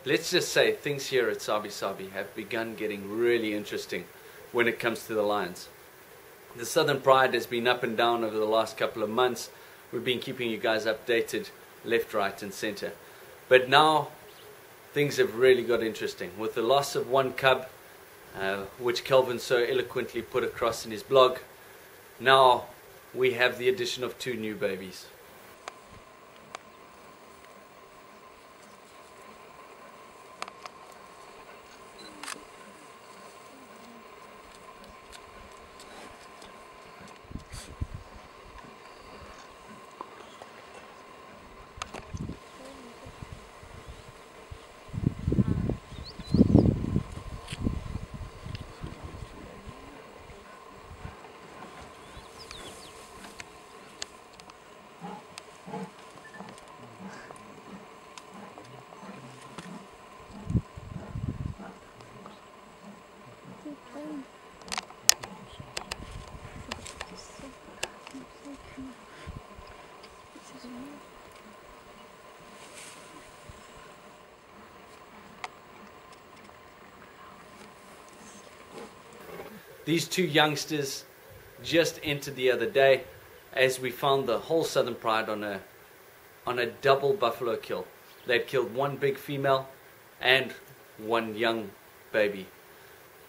Let's just say things here at Sabi have begun getting really interesting when it comes to the lions. The Southern Pride has been up and down over the last couple of months. We've been keeping you guys updated left, right and center. But now things have really got interesting. With the loss of one cub, which Kelvin so eloquently put across in his blog, now we have the addition of 2 new babies. These 2 youngsters just entered the other day as we found the whole Southern Pride on a double buffalo kill. They'd killed 1 big female and 1 young baby.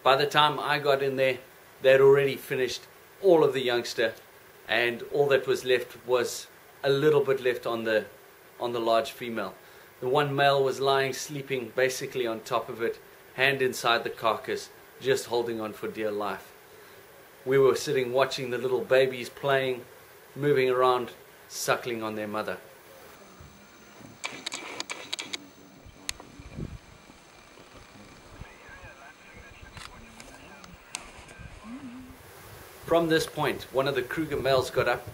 By the time I got in there, they'd already finished all of the youngster, and all that was left was a little bit left on the large female. The 1 male was lying sleeping basically on top of it, hand inside the carcass, just holding on for dear life. We were sitting watching the little babies playing, moving around, suckling on their mother. From this point, one of the Kruger males got up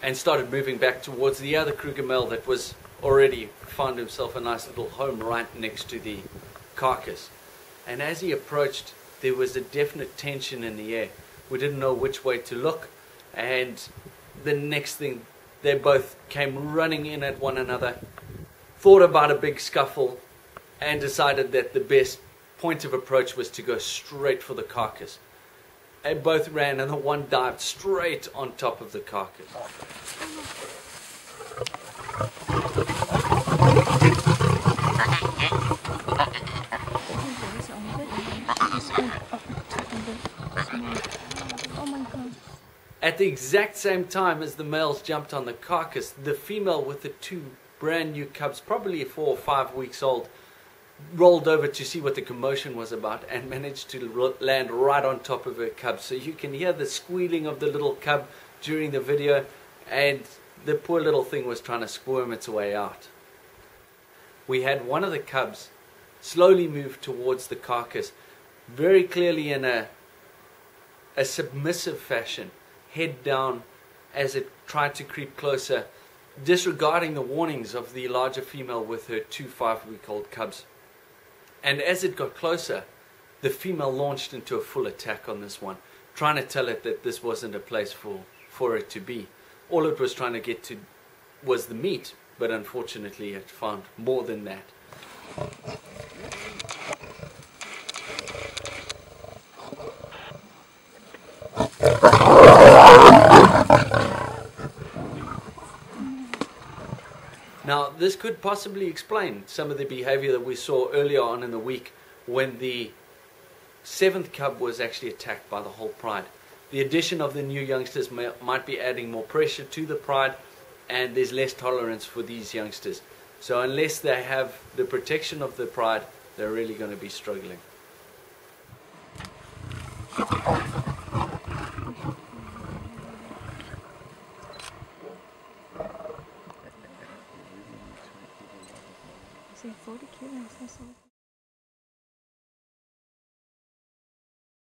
and started moving back towards the other Kruger male that was already found himself a nice little home right next to the carcass. And as he approached, there was a definite tension in the air. We didn't know which way to look, and the next thing, they both came running in at one another, thought about a big scuffle, and decided that the best point of approach was to go straight for the carcass. They both ran, and the one dived straight on top of the carcass. At the exact same time as the males jumped on the carcass, the female with the 2 brand new cubs, probably 4 or 5 weeks old, rolled over to see what the commotion was about and managed to land right on top of her cub. So you can hear the squealing of the little cub during the video, and the poor little thing was trying to squirm its way out. We had one of the cubs slowly move towards the carcass, very clearly in a submissive fashion, head down as it tried to creep closer, disregarding the warnings of the larger female with her 2 5-week-old cubs. And as it got closer, the female launched into a full attack on this one, trying to tell it that this wasn't a place for it to be. All it was trying to get to was the meat, but unfortunately it found more than that. Now, this could possibly explain some of the behavior that we saw earlier on in the week when the 7th cub was actually attacked by the whole pride. The addition of the new youngsters might be adding more pressure to the pride, and there's less tolerance for these youngsters. So unless they have the protection of the pride, they're really going to be struggling. Say 40 kilos, that's all.